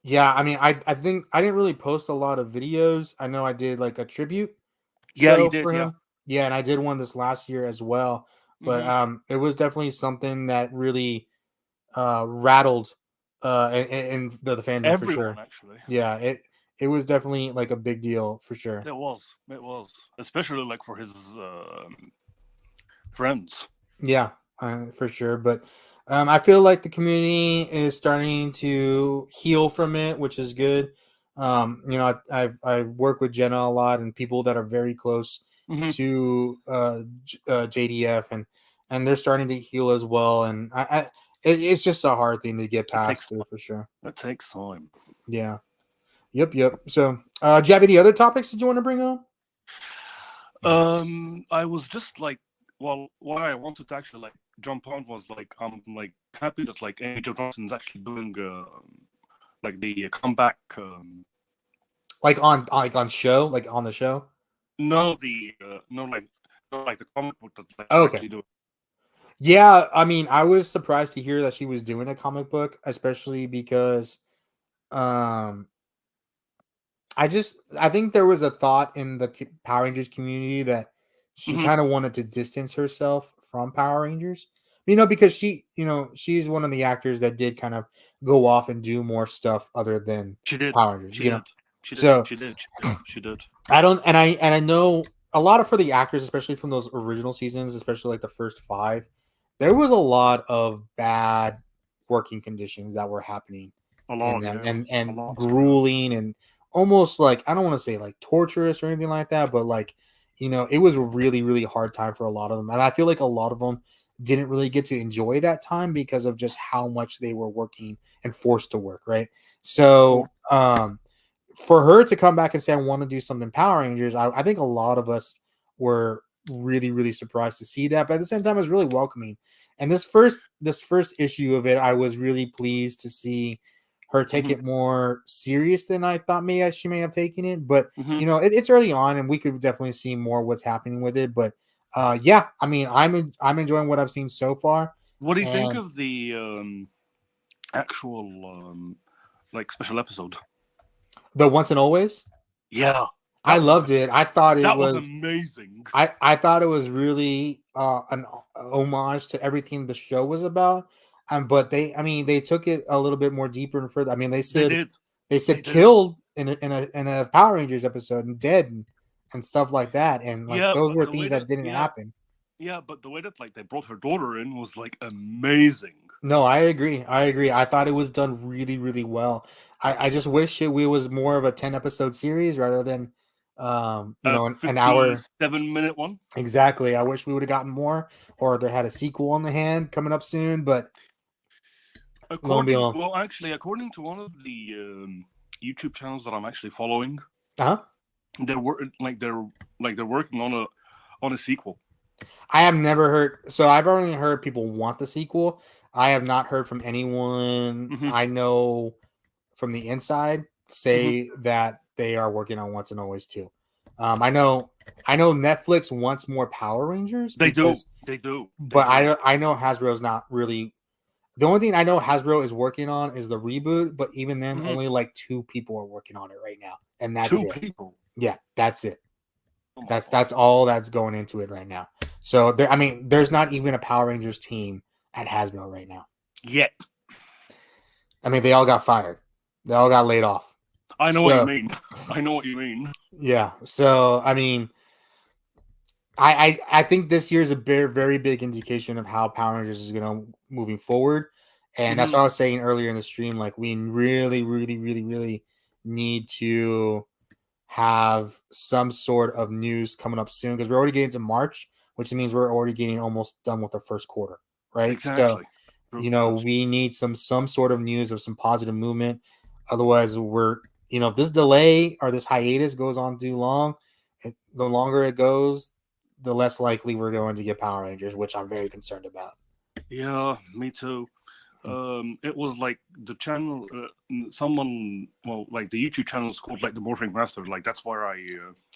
Yeah, I mean, I think I didn't really post a lot of videos. I know I did like a tribute Yeah, you show did. for Yeah. him. Yeah, and I did one this last year as well. But Mm-hmm. it was definitely something that really rattled in the fandom for Everyone sure. actually. Yeah, it was definitely like a big deal for sure. It was, especially like for his friends. Yeah, for sure. But I feel like the community is starting to heal from it, which is good. I work with Jenna a lot and people that are very close Hmm. to JDF, and they're starting to heal as well. And it's just a hard thing to get It past takes through for sure. it takes time. Yeah. Yep. So, do you have any other topics that you want to bring up? I was just like, well, what I wanted to actually like jump on was like, I'm like happy that like Angel Johnson's actually doing like the comeback. Like on show, like on the show. No, the no, like the comic book that like Oh, she's okay. actually doing. Yeah, I mean, I was surprised to hear that she was doing a comic book, especially because um I think there was a thought in the Power Rangers community that she Hmm. kind of wanted to distance herself from Power Rangers. Because she's one of the actors that did kind of go off and do more stuff other than She did. Power Rangers, She did. She did. So She did. She did. She did. I don't, and I know a lot of for the actors, especially from those original seasons, especially like the first five. There was a lot of bad working conditions that were happening A in lot, them, yeah. A and lot. grueling and almost like I don't want to say like torturous or anything like that, but like it was a really really hard time for a lot of them, and I feel like a lot of them didn't really get to enjoy that time because of just how much they were working and forced to work, right? Of course. So for her to come back and say I want to do something Power Rangers, I think a lot of us were really really surprised to see that, but at the same time, it was really welcoming. And this first issue of it, I was really pleased to see her take Hmm. it more serious than I thought maybe she may have taken it. But Hmm. it's early on, and we could definitely see more what's happening with it. But yeah, I mean, I'm enjoying what I've seen so far. What do you think And of the actual like special episode? the Once and Always, Yeah, I that was loved it. I thought it that was was amazing. I thought it was really an homage to everything the show was about. But they took it a little bit more deeper and further. I mean, they They said did. they They said did. killed in a Power Rangers episode and dead and stuff like that. And like Yeah, those but were the way things that that didn't happen. yeah, but the way that like they brought her daughter in was like amazing. No, I agree. I agree. I thought it was done really, really well. I just wish we was more of a 10 episode series rather than A an hour. 57-minute one. Exactly. I wish we would have gotten more, or they had a sequel on the hand coming up soon. But lo and behold, According to one of the YouTube channels that I'm actually following, huh? they're working on a sequel. I have never heard. So I've only heard people want the sequel. I have not heard from anyone Hmm. I know from the inside Hmm. say that they are working on Once and Always too. I know Netflix wants more Power Rangers They do. because, They do. They but do. I know Hasbro's not really. The only thing I know Hasbro is working on is the reboot, but even then, Hmm. only like two people are working on it right now, and that's Two it. people. Yeah, that's it. Oh my That's god. all that's going into it right now. So there's not even a Power Rangers team at Hasbro right now. Yet. I mean, they all got fired. They all got laid off. I know what you So mean. I know what you mean. yeah. So I mean, I think this year is a very very big indication of how Power Rangers is gonna moving forward, and that's Hmm. what I was saying earlier in the stream. Like we really really really really need to have some sort of news coming up soon because we're already getting to March, which means we're already getting almost done with the first quarter, right? So Exactly. True. That's we need some sort of news of some positive movement. Otherwise, if this delay or this hiatus goes on too long, the longer it goes, the less likely we're going to get Power Rangers, which I'm very concerned about. yeah. Me too. It was like the channel, someone, well, like the YouTube channel is called like the Morphing Master. Like that's where I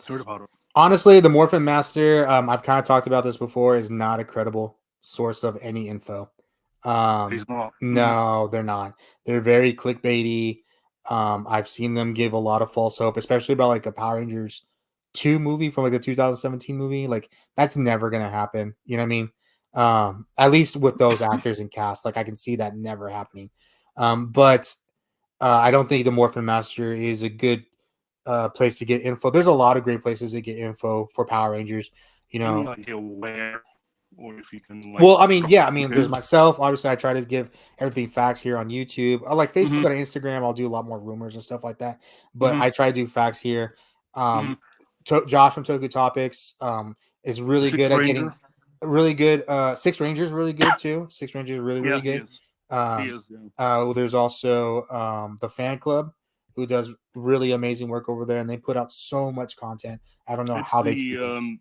heard about it. Honestly, the Morphin Master, I've kind of talked about this before, is not a credible source of any info. He's not. Hmm. No, they're not. They're very clickbaity. I've seen them give a lot of false hope, especially about like a Power Rangers 2 movie from like the 2017 movie. Like that's never gonna happen. You know what I mean? At least with those actors and cast, like I can see that never happening. But I don't think the Morphin Master is a good place to get info. There's a lot of great places to get info for Power Rangers. You Any know, idea where? or if you can like Well, I mean, drop yeah, I the mean, link there's in. myself. Obviously, I try to give everything facts here on YouTube. I like Facebook Mm-hmm. and Instagram. I'll do a lot more rumors and stuff like that. But Mm-hmm. I try to do facts here. Mm-hmm. Um, Josh from Toku Topics is The really good Sixth at getting Ranger. really good. Six Rangers really good too. Six Rangers really Yeah, really he good. is. He Um, is. Yeah. there's also the fan club who does really amazing work over there, and they put out so much content. I don't know It's how they the keep it.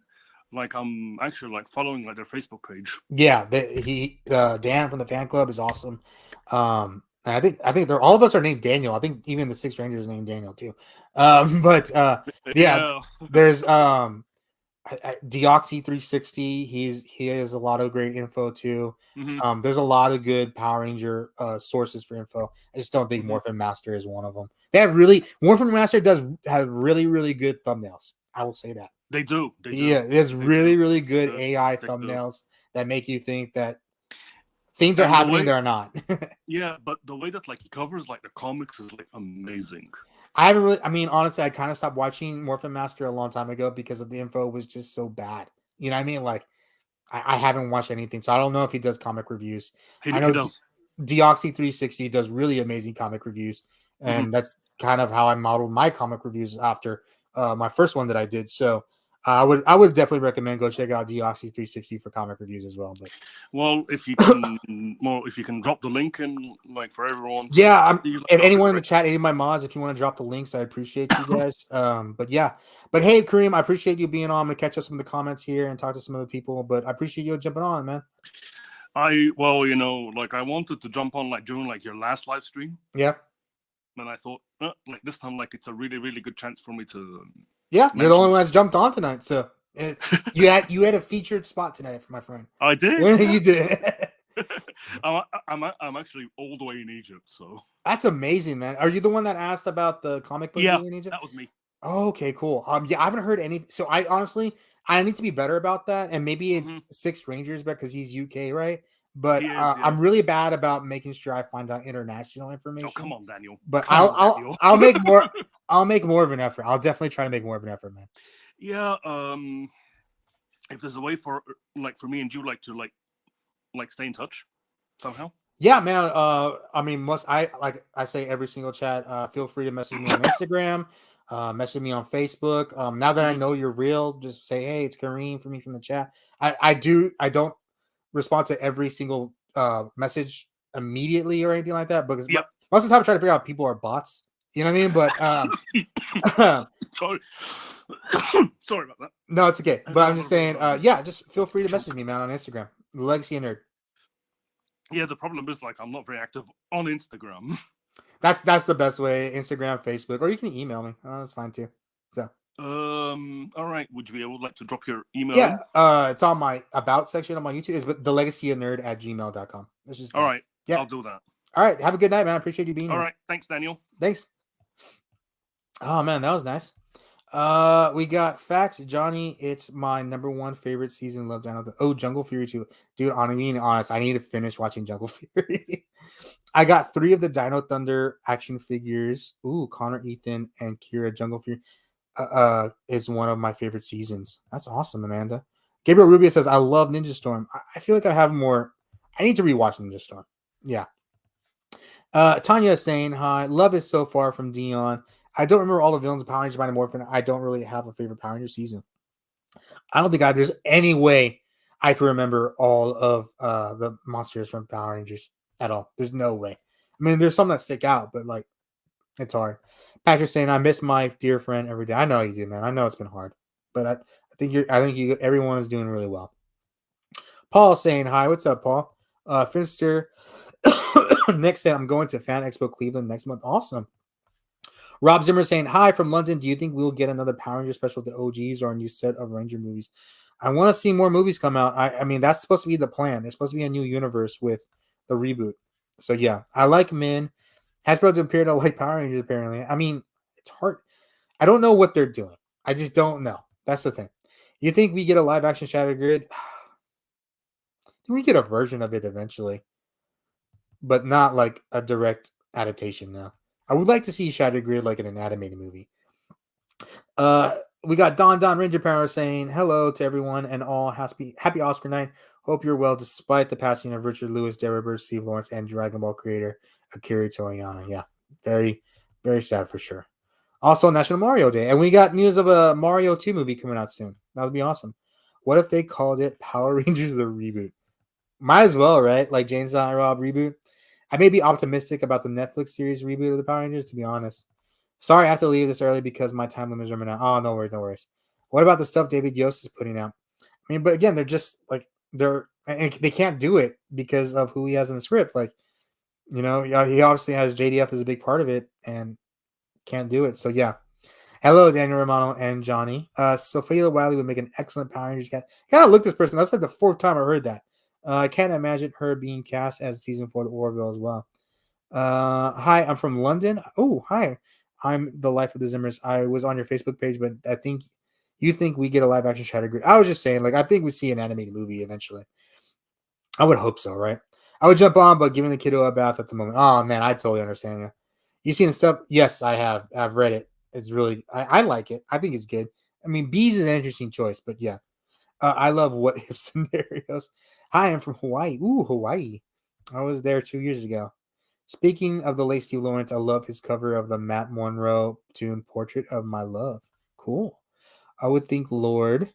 like I'm actually like following like their Facebook page. Yeah, Dan from the fan club is awesome. And I think they're all of us are named Daniel. I think even the Six Rangers named Daniel too. But yeah, Yeah. there's Deoxy 360. He has a lot of great info too. Mm-hmm. There's a lot of good Power Ranger sources for info. I just don't think Mm-hmm. Morphin Master is one of them. They have really Morphin Master does have really really good thumbnails. I will say that. They do. They Yeah, do. there's They really do. really good Uh, AI they do. thumbnails that make you think that things are And the happening way, that are not. yeah, but the way that like he covers like the comics is like amazing. I haven't really. I mean, honestly, I kind of stopped watching Morphin Master a long time ago because of the info was just so bad. You know what I mean? Like, I haven't watched anything, so I don't know if he does comic reviews. I He know does. Deoxy 360 does really amazing comic reviews, Mm-hmm. and that's kind of how I modeled my comic reviews after my first one that I did. So I would definitely recommend go check out Deoxy 360 for comic reviews as well. But Well, if you can, well, if you can drop the link in, like for everyone to yeah, see, like, if that'll be anyone in the great. chat, any of my mods, if you want to drop the links, I appreciate you guys. But yeah, but hey, Kareem, I appreciate you being on. I'm gonna catch up some of the comments here and talk to some other people. But I appreciate you jumping on, man. Well, you know, like I wanted to jump on like during like your last live stream, Yeah, and I thought, like this time, like it's a really, really good chance for me to yeah, you're the only mention. one that's jumped on tonight. So you had a featured spot tonight for my friend. I did. You did. I'm actually all the way in Egypt, so That's amazing, man. Are you the one that asked about the comic book yeah, being in Egypt? that was me. Okay, cool. Yeah, I haven't heard any. So I honestly, I need to be better about that, and maybe Mm-hmm. Six Rangers, because he's UK, right? But He is, yeah. I'm really bad about making sure I find out international Oh, information. come on, Daniel. But Come on, Daniel. I'll make more. I'll make more of an effort. I'll definitely try to make more of an effort, man. Yeah. If there's a way for like for me and you like to like stay in touch somehow. Yeah, man. I mean, like I say every single chat. Feel free to message me on Instagram. Message me on Facebook. Now that I know you're real, just say, "Hey, it's Kareem for me from the chat." I don't respond to every single message immediately or anything like that because Yep. most of the time I try to figure out if people are bots. You know what I mean? But Sorry. Sorry about that. no, it's okay. But I'm just saying, yeah, just feel free to message me, man, on Instagram. Legacy and Nerd. Yeah, the problem is like I'm not very active on Instagram. That's the best way. Instagram, Facebook, or you can email me. Oh, that's fine too. So All right. Would you be able like to drop your email yeah, in? it's on my about section on my YouTube. Is the legacy of nerd at gmail.com. That's just all right. Yeah. I'll do that. All right. Have a good night, man. I appreciate you being All here. right. Thanks, Daniel. Thanks. Oh man, that was nice. We got facts, Johnny. It's my number one favorite season. Love down the Jungle Fury 2. Dude, on being honest, I need to finish watching Jungle Fury. I got 3 of the Dino Thunder action figures. Ooh, Connor, Ethan, and Kira. Jungle Fury is one of my favorite seasons. That's awesome, Amanda. Gabriel Rubio says, I love Ninja Storm. I feel like I have more. I need to rewatch Ninja Storm. Yeah. Tanya is saying, hi. Love it so far from Dion. I don't remember all the villains of Power Rangers by Morphin. I don't really have a favorite Power Ranger season. I don't think there's any way I can remember all of the monsters from Power Rangers at all. There's no way. I mean, there's some that stick out, but like, it's hard. Patrick's saying, I miss my dear friend every day. I know you do, man. I know it's been hard, but I think everyone is doing really well. Paul saying, hi. What's up, Paul? Finster. Next day, I'm going to Fan Expo Cleveland next month. Awesome. Rob Zimmer saying, hi from London. Do you think we'll get another Power Ranger special with the OGs or a new set of Ranger movies? I want to see more movies come out. I mean, that's supposed to be the plan. There's supposed to be a new universe with the reboot. So, yeah, I like Min. Hasbro appeared to like Power Rangers, apparently. I mean, it's hard. I don't know what they're doing. I just don't know. That's the thing. You think we get a live action Shattered Grid? We get a version of it eventually, but not like a direct adaptation now. I would like to see Shattered Grid like in an animated movie. We got Don Ranger Power saying hello to everyone and all. Happy Oscar night. Hope you're well despite the passing of Richard Lewis, Derek Bird, Steve Lawrence, and Dragon Ball creator Akira Toriyama. Yeah, very, very sad for sure. Also, National Mario Day. And we got news of a Mario 2 movie coming out soon. That would be awesome. What if they called it Power Rangers the Reboot? Might as well, right? Like James and Rob Reboot. I may be optimistic about the Netflix series reboot of the Power Rangers, to be honest. Sorry, I have to leave this early because my time limit is running out. Oh, no worries, no worries. What about the stuff David Yost is putting out? I mean, but again, they're just like they can't do it because of who he has in the script. Like, he obviously has JDF as a big part of it and can't do it. So yeah. Hello, Daniel Romano and Johnny. Sophia Wiley would make an excellent Power Rangers cast. Gotta look this person. That's like the fourth time I heard that. I can't imagine her being cast as season 4 of the Orville as well. Hi, I'm from London. Oh, hi. I'm the Life of the Zimmers. I was on your Facebook page, but I think you think we get a live action Shadow Grid. I was just saying, like, I think we see an animated movie eventually. I would hope so, right? I would jump on, but giving the kiddo a bath at the moment. Oh man, I totally understand you. You seen the stuff? Yes, I have. I've read it. It's really, I like it. I think it's good. I mean, bees is an interesting choice, but yeah, I love what if scenarios. Hi, I'm from Hawaii. Ooh, Hawaii. I was there 2 years ago. Speaking of the late Steve Lawrence, I love his cover of the Matt Monroe tune "Portrait of My Love." Cool. I would think, Lord.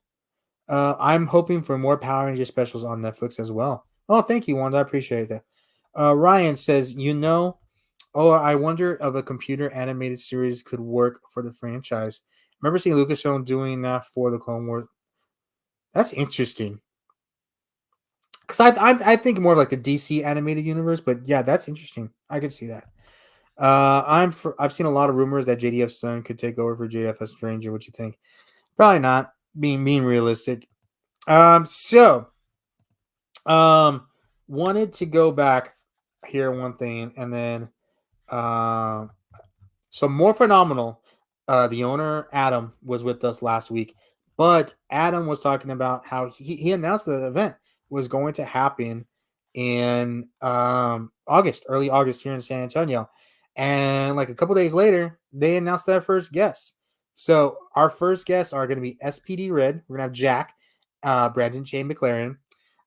I'm hoping for more Power Ranger specials on Netflix as well. Oh, thank you, Wanda. I appreciate that. Ryan says, oh, I wonder if a computer animated series could work for the franchise. Remember seeing Lucasfilm doing that for the Clone Wars? That's interesting. Because I think more of like the DC animated universe, but yeah, that's interesting. I could see that. I've seen a lot of rumors that JDF's son could take over for JFS Ranger. What you think? Probably not. Being realistic. So wanted to go back here one thing and then so more phenomenal. The owner Adam was with us last week, but Adam was talking about how he announced the event was going to happen in August, early August here in San Antonio, and like a couple days later, they announced their first guests. So our first guests are going to be SPD Red. We're gonna have Jack, Brandon J. McLaren.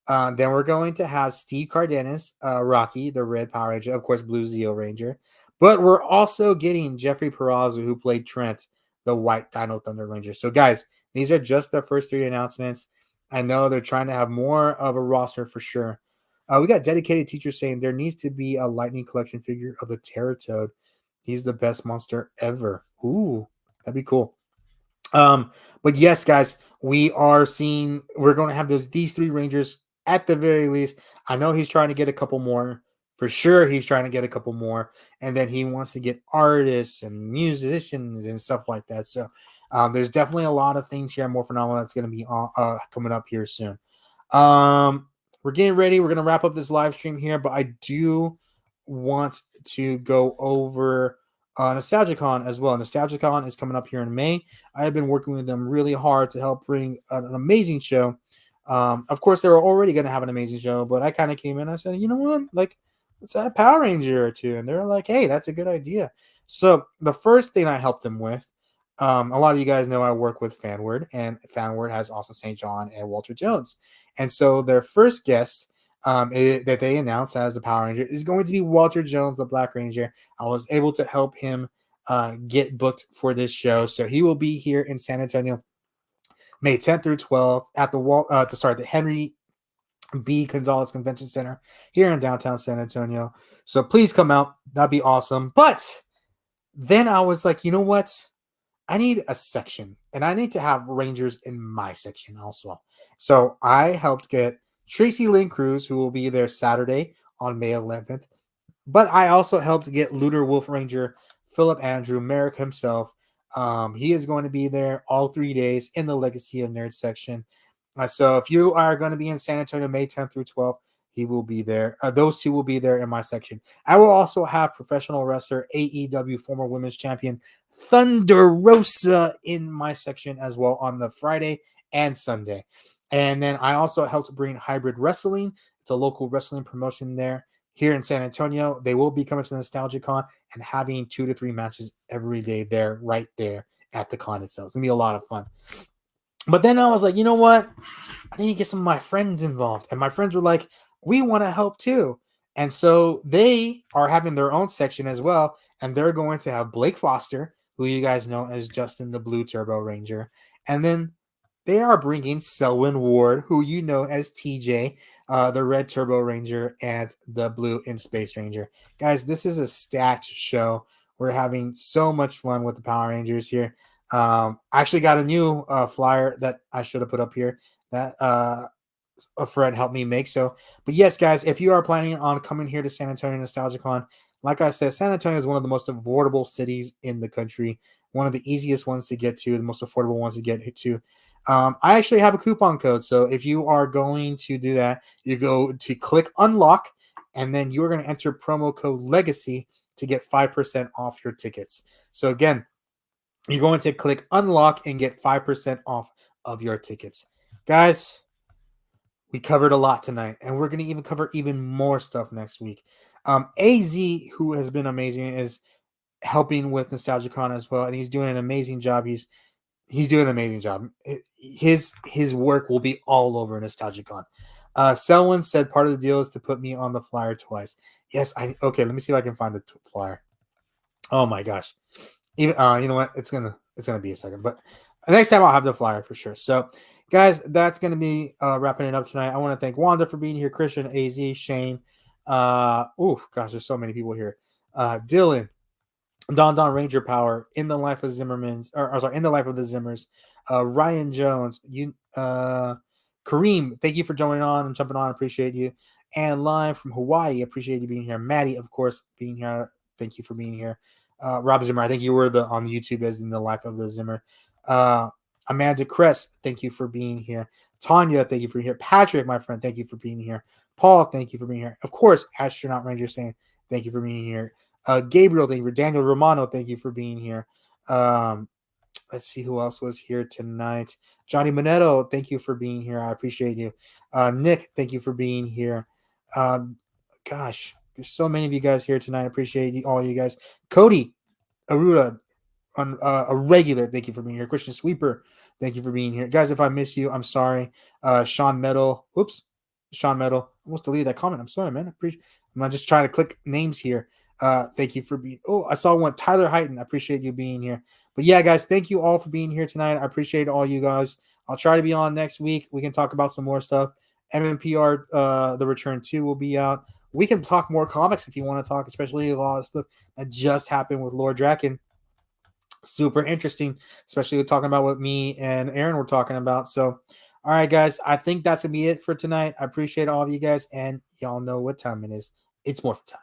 Then we're going to have Steve Cardenas, Rocky, the Red Power Ranger, of course, Blue Zeo Ranger. But we're also getting Jeffrey Perazzo, who played Trent, the White Dino Thunder Ranger. So, guys, these are just the first 3 announcements. I know they're trying to have more of a roster for sure. We got dedicated teachers saying there needs to be a Lightning Collection figure of the Terratoad. He's the best monster ever. Ooh, that'd be cool. But yes, guys, we're going to have these 3 Rangers at the very least. I know he's trying to get a couple more. For sure, he's trying to get a couple more. And then he wants to get artists and musicians and stuff like that. So there's definitely a lot of things here at More Phenomenal that's going to be coming up here soon. We're getting ready. We're going to wrap up this live stream here, but I do want to go over NostalgiaCon as well. NostalgiaCon is coming up here in May. I have been working with them really hard to help bring an amazing show. Of course, they were already going to have an amazing show, but I kind of came in and I said, you know what? Like, let's add a Power Ranger or 2. And they're like, hey, that's a good idea. So the first thing I helped them with, a lot of you guys know I work with Fanword, and Fanword has Austin St. John and Walter Jones. And so their first guest that they announced as a Power Ranger is going to be Walter Jones, the Black Ranger. I was able to help him get booked for this show. So he will be here in San Antonio May 10th through 12th at the Henry B. Gonzalez Convention Center here in downtown San Antonio. So please come out. That'd be awesome. But then I was like, you know what? I need a section, and I need to have Rangers in my section also. So I helped get Tracy Lynn Cruz, who will be there Saturday on May 11th. But I also helped get Looter Wolf Ranger Philip Andrew Merrick himself. He is going to be there all 3 days in the Legacy of Nerds section. So if you are going to be in San Antonio May 10th through 12th, he will be there. Those 2 will be there in my section. I will also have professional wrestler AEW former women's champion Thunder Rosa in my section as well on the Friday and Sunday. And then I also helped bring Hybrid Wrestling. It's a local wrestling promotion there here in San Antonio. They will be coming to NostalgiaCon and having 2 to 3 matches every day there, right there at the con itself. It's going to be a lot of fun. But then I was like, you know what? I need to get some of my friends involved. And my friends were like, we want to help too. And so they are having their own section as well. And they're going to have Blake Foster, who you guys know as Justin the Blue Turbo Ranger. And then they are bringing Selwyn Ward, who you know as TJ, the Red Turbo Ranger, and the Blue in Space Ranger. Guys, this is a stacked show. We're having so much fun with the Power Rangers here. I actually got a new flyer that I should have put up here that a friend helped me make. So, but yes, guys, if you are planning on coming here to San Antonio NostalgiaCon, like I said, San Antonio is one of the most affordable cities in the country, one of the easiest ones to get to, the most affordable ones to get to. I actually have a coupon code. So if you are going to do that, you go to click unlock, and then you're going to enter promo code legacy to get 5% off your tickets. So again, you're going to click unlock and get 5% off of your tickets. Guys, we covered a lot tonight, and we're going to even cover even more stuff next week. AZ, who has been amazing, is helping with NostalgiaCon as well, and he's doing an amazing job. He's doing an amazing job. His work will be all over NostalgiaCon. Selwyn said part of the deal is to put me on the flyer twice. Yes, okay. Let me see if I can find the flyer. Oh my gosh. Even you know what? It's gonna be a second, but next time I'll have the flyer for sure. So, guys, that's gonna be wrapping it up tonight. I want to thank Wanda for being here, Christian, Az, Shane. Oh gosh, there's so many people here. Dylan, Don Ranger Power, In the Life of Zimmerman's, or sorry, In the Life of the Zimmers. Ryan Jones, Kareem, thank you for joining on and jumping on. Appreciate you. And live from Hawaii, appreciate you being here. Maddie, of course, being here. Thank you for being here. Rob Zimmer, I think you were on YouTube as In the Life of the Zimmer. Amanda Cress, thank you for being here. Tanya, thank you for being here. Patrick, my friend, thank you for being here. Paul, thank you for being here. Of course, Astronaut Ranger saying thank you for being here. Gabriel, thank you for Daniel Romano, thank you for being here. Let's see who else was here tonight. Johnny Monetto, thank you for being here. I appreciate you. Nick, thank you for being here. Gosh, there's so many of you guys here tonight. I appreciate you, all you guys. Cody, Aruda, on a regular, thank you for being here. Christian Sweeper, thank you for being here. Guys, if I miss you, I'm sorry. Sean Metal, Sean Metal, almost deleted that comment. I'm sorry, man. I'm not just trying to click names here. Thank you for being. Oh, I saw one. Tyler Heighton. I appreciate you being here. But yeah, guys, thank you all for being here tonight. I appreciate all you guys. I'll try to be on next week. We can talk about some more stuff. MMPR, the Return 2 will be out. We can talk more comics if you want to talk, especially a lot of stuff that just happened with Lord Draken. Super interesting, especially talking about what me and Aaron were talking about. So, all right, guys, I think that's going to be it for tonight. I appreciate all of you guys, and y'all know what time it is. It's Morphin time.